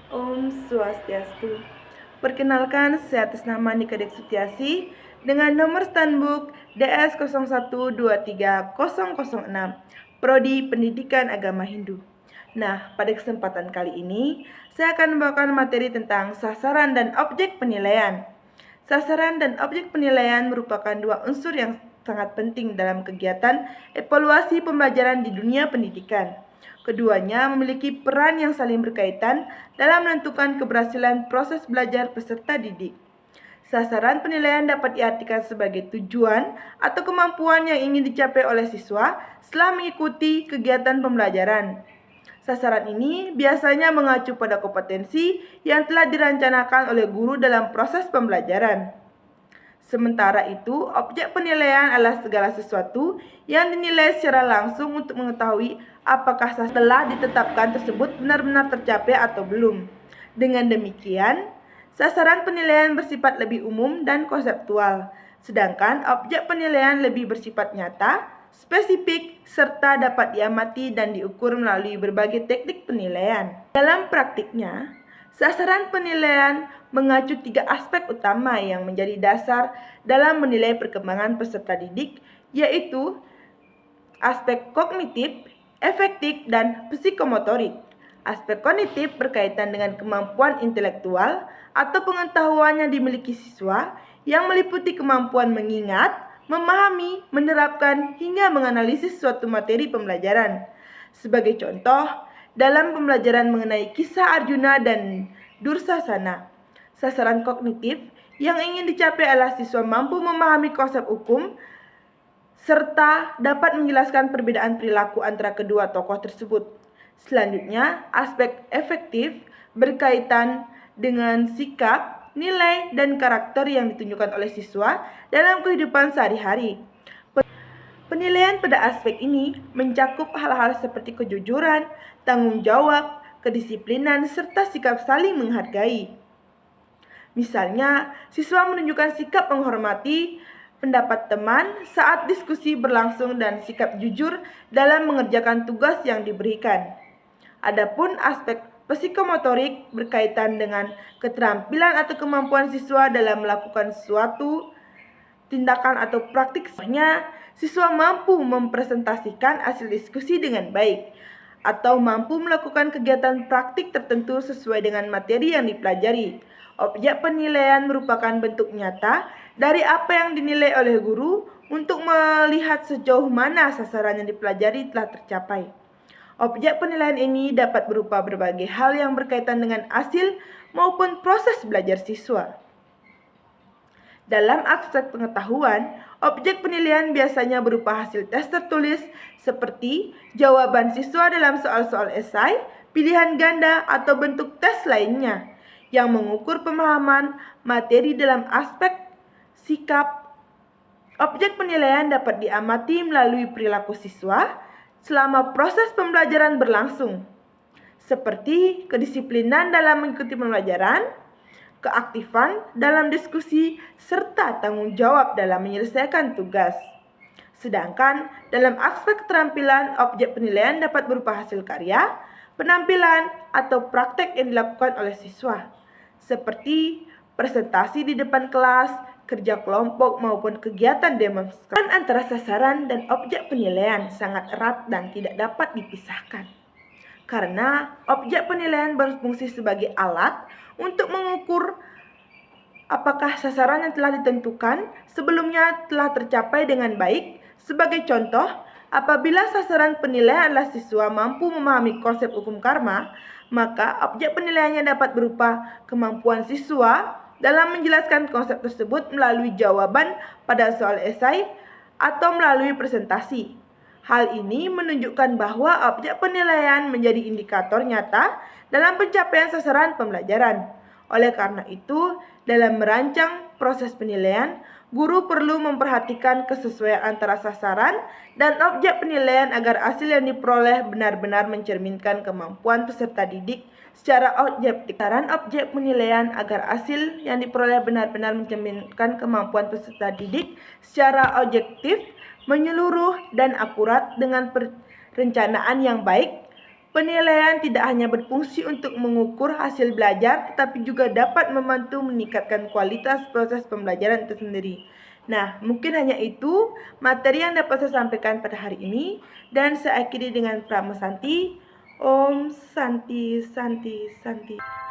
Om Swastiastu. Perkenalkan, saya atas nama Nika Dek Sutiasi dengan nomor standbook DS01230006, Prodi Pendidikan Agama Hindu. Nah, pada kesempatan kali ini, saya akan membawakan materi tentang sasaran dan objek penilaian. Sasaran dan objek penilaian merupakan dua unsur yang sangat penting dalam kegiatan evaluasi pembelajaran di dunia pendidikan. Keduanya memiliki peran yang saling berkaitan dalam menentukan keberhasilan proses belajar peserta didik. Sasaran penilaian dapat diartikan sebagai tujuan atau kemampuan yang ingin dicapai oleh siswa setelah mengikuti kegiatan pembelajaran. Sasaran ini biasanya mengacu pada kompetensi yang telah direncanakan oleh guru dalam proses pembelajaran. Sementara itu, objek penilaian adalah segala sesuatu yang dinilai secara langsung untuk mengetahui apakah setelah ditetapkan tersebut benar-benar tercapai atau belum. Dengan demikian, sasaran penilaian bersifat lebih umum dan konseptual, sedangkan objek penilaian lebih bersifat nyata, spesifik, serta dapat diamati dan diukur melalui berbagai teknik penilaian. Dalam praktiknya, sasaran penilaian mengacu 3 aspek utama yang menjadi dasar dalam menilai perkembangan peserta didik, yaitu aspek kognitif, efektif, dan psikomotorik. Aspek kognitif berkaitan dengan kemampuan intelektual atau pengetahuan yang dimiliki siswa yang meliputi kemampuan mengingat, memahami, menerapkan, hingga menganalisis suatu materi pembelajaran. Sebagai contoh, dalam pembelajaran mengenai kisah Arjuna dan Dursasana, sasaran kognitif yang ingin dicapai adalah siswa mampu memahami konsep hukum serta dapat menjelaskan perbedaan perilaku antara kedua tokoh tersebut. Selanjutnya, aspek efektif berkaitan dengan sikap, nilai, dan karakter yang ditunjukkan oleh siswa dalam kehidupan sehari-hari. Penilaian pada aspek ini mencakup hal-hal seperti kejujuran, tanggung jawab, kedisiplinan, serta sikap saling menghargai. Misalnya, siswa menunjukkan sikap menghormati pendapat teman saat diskusi berlangsung dan sikap jujur dalam mengerjakan tugas yang diberikan. Adapun aspek psikomotorik berkaitan dengan keterampilan atau kemampuan siswa dalam melakukan suatu tindakan atau praktik. Siswa mampu mempresentasikan hasil diskusi dengan baik atau mampu melakukan kegiatan praktik tertentu sesuai dengan materi yang dipelajari. Objek penilaian merupakan bentuk nyata dari apa yang dinilai oleh guru untuk melihat sejauh mana sasaran yang dipelajari telah tercapai. Objek penilaian ini dapat berupa berbagai hal yang berkaitan dengan hasil maupun proses belajar siswa. Dalam aspek pengetahuan, objek penilaian biasanya berupa hasil tes tertulis seperti jawaban siswa dalam soal-soal esai, pilihan ganda, atau bentuk tes lainnya yang mengukur pemahaman materi dalam aspek sikap. Objek penilaian dapat diamati melalui perilaku siswa selama proses pembelajaran berlangsung, seperti kedisiplinan dalam mengikuti pembelajaran, keaktifan dalam diskusi, serta tanggung jawab dalam menyelesaikan tugas. Sedangkan dalam aspek keterampilan, objek penilaian dapat berupa hasil karya, penampilan, atau praktek yang dilakukan oleh siswa, seperti presentasi di depan kelas, kerja kelompok, maupun kegiatan demonstrasi. Antara sasaran dan objek penilaian sangat erat dan tidak dapat dipisahkan, karena objek penilaian berfungsi sebagai alat untuk mengukur apakah sasaran yang telah ditentukan sebelumnya telah tercapai dengan baik. Sebagai contoh, apabila sasaran penilaian adalah siswa mampu memahami konsep hukum karma, maka objek penilaiannya dapat berupa kemampuan siswa dalam menjelaskan konsep tersebut melalui jawaban pada soal esai atau melalui presentasi. Hal ini menunjukkan bahwa objek penilaian menjadi indikator nyata dalam pencapaian sasaran pembelajaran. Oleh karena itu, dalam merancang proses penilaian, guru perlu memperhatikan kesesuaian antara sasaran dan objek penilaian agar hasil yang diperoleh benar-benar mencerminkan kemampuan peserta didik secara objektif. Sasaran objek penilaian agar hasil yang diperoleh benar-benar mencerminkan kemampuan peserta didik secara objektif, menyeluruh, dan akurat dengan perencanaan yang baik, Penilaian tidak hanya berfungsi untuk mengukur hasil belajar, tetapi juga dapat membantu meningkatkan kualitas proses pembelajaran itu sendiri. Nah, mungkin hanya itu materi yang dapat saya sampaikan pada hari ini, dan saya akhiri dengan Pramu Santi. Om Santi Santi Santi.